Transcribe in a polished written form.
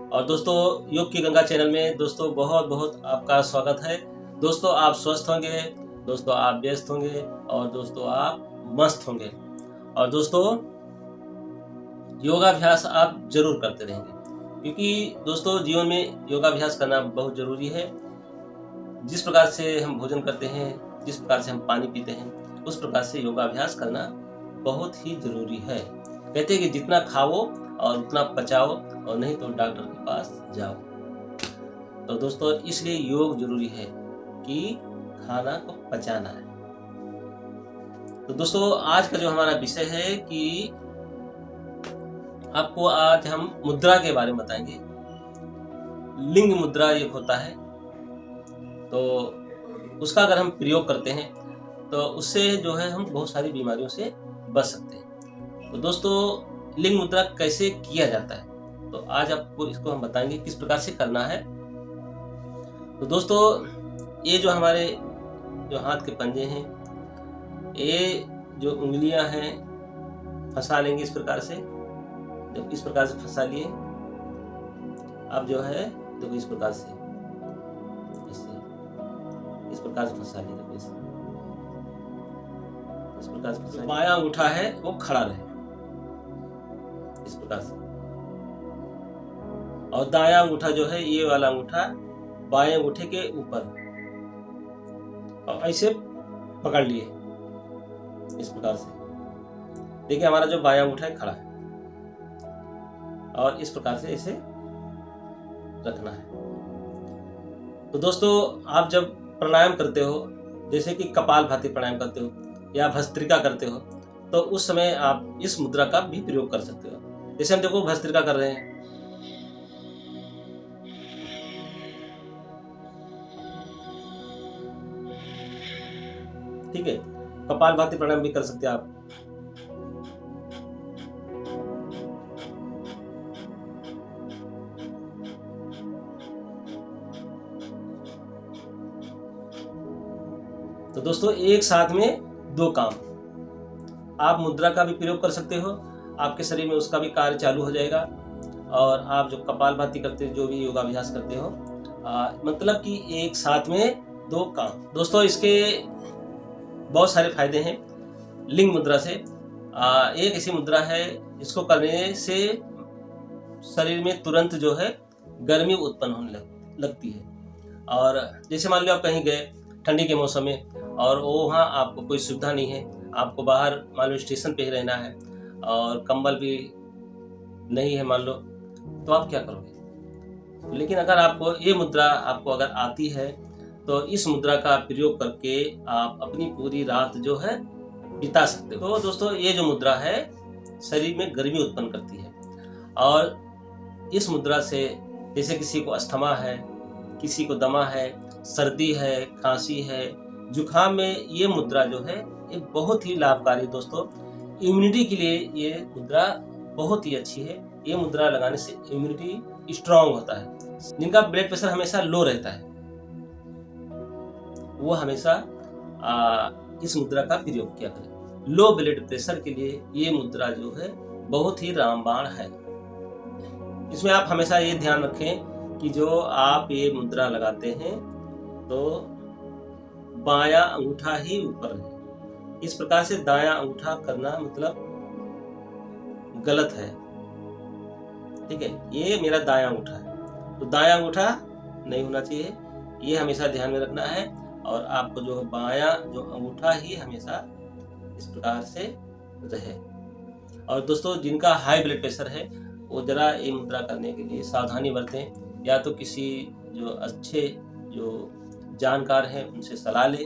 और दोस्तों योग की गंगा चैनल में दोस्तों बहुत बहुत आपका स्वागत है। दोस्तों आप स्वस्थ होंगे, दोस्तों आप व्यस्त होंगे और दोस्तों आप मस्त होंगे। और दोस्तों योगाभ्यास आप जरूर करते रहेंगे, क्योंकि दोस्तों जीवन में योगाभ्यास करना बहुत ज़रूरी है। जिस प्रकार से हम भोजन करते हैं, जिस प्रकार से हम पानी पीते हैं, उस प्रकार से योगाभ्यास करना बहुत ही ज़रूरी है। कहते हैं कि जितना खाओ और उतना पचाओ, और नहीं तो डॉक्टर के पास जाओ। तो दोस्तों इसलिए योग जरूरी है कि खाना को पचाना है। तो दोस्तों आज का जो हमारा विषय है कि आपको आज हम मुद्रा के बारे में बताएंगे। लिंग मुद्रा एक होता है, तो उसका अगर हम प्रयोग करते हैं तो उससे जो है हम बहुत सारी बीमारियों से बच सकते हैं। तो दोस्तों लिंग मुद्रा कैसे किया जाता है, तो आज आपको इसको हम बताएंगे किस प्रकार से करना है। तो दोस्तों ये जो हमारे जो हाथ के पंजे हैं, ये जो उंगलियां हैं फंसा लेंगे इस प्रकार से। जब इस प्रकार से फंसा लिए, अब जो है देखो इस प्रकार से, इस प्रकार से फंसा लिए। देखो इस प्रकार से फंसा। बायां अंगूठा है वो खड़ा रहे इस प्रकार से, और दायां अंगूठा जो है ये वाला अंगूठा बाएं अंगूठे के ऊपर, और ऐसे पकड़ लिए इस प्रकार से। देखिए हमारा जो बायां अंगूठा है खड़ा है, और इस प्रकार से इसे रखना है। तो दोस्तों आप जब प्राणायाम करते हो, जैसे कि कपालभाति प्राणायाम करते हो या भस्त्रिका करते हो, तो उस समय आप इस मुद्रा का भी प्रयोग कर सकते हो। जैसे हम देखो भस्त्रिका कर रहे हैं, ठीक है। कपालभाति प्राणायाम भी कर सकते हैं आप। तो दोस्तों एक साथ में दो काम, आप मुद्रा का भी प्रयोग कर सकते हो, आपके शरीर में उसका भी कार्य चालू हो जाएगा। और आप जो कपालभाति करते हो, जो भी योगाभ्यास करते हो, मतलब कि एक साथ में दो काम। दोस्तों इसके बहुत सारे फायदे हैं लिंग मुद्रा से। एक ऐसी मुद्रा है इसको करने से शरीर में तुरंत जो है गर्मी उत्पन्न होने लगती है। और जैसे मान लो आप कहीं गए ठंडी के मौसम में, और वहाँ आपको कोई सुविधा नहीं है, आपको बाहर मान लो स्टेशन पे ही रहना है, और कंबल भी नहीं है मान लो, तो आप क्या करोगे। लेकिन अगर आपको ये मुद्रा आपको अगर आती है, तो इस मुद्रा का प्रयोग करके आप अपनी पूरी रात जो है बिता सकते हो। तो दोस्तों ये जो मुद्रा है शरीर में गर्मी उत्पन्न करती है, और इस मुद्रा से जैसे किसी को अस्थमा है, किसी को दमा है, सर्दी है, खांसी है, जुकाम में ये मुद्रा जो है ये बहुत ही लाभकारी दोस्तों। इम्यूनिटी के लिए ये मुद्रा बहुत ही अच्छी है। ये मुद्रा लगाने से इम्यूनिटी स्ट्रांग होता है। जिनका ब्लड प्रेशर हमेशा लो रहता है, वो हमेशा इस मुद्रा का प्रयोग किया करें। लो ब्लड प्रेशर के लिए ये मुद्रा जो है बहुत ही रामबाण है। इसमें आप हमेशा ये ध्यान रखें कि जो आप ये मुद्रा लगाते हैं तो बायां अंगूठा ही ऊपर रहे। इस प्रकार से दायां अंगूठा करना मतलब गलत है, ठीक है। ये मेरा दायां अंगूठा है, तो दायां अंगूठा नहीं होना चाहिए, ये हमेशा ध्यान में रखना है। और आपको जो बायां जो अंगूठा ही हमेशा इस प्रकार से रहे। और दोस्तों जिनका हाई ब्लड प्रेशर है वो जरा ये मुद्रा करने के लिए सावधानी बरतें, या तो किसी जो अच्छे जो जानकार हैं उनसे सलाह लें।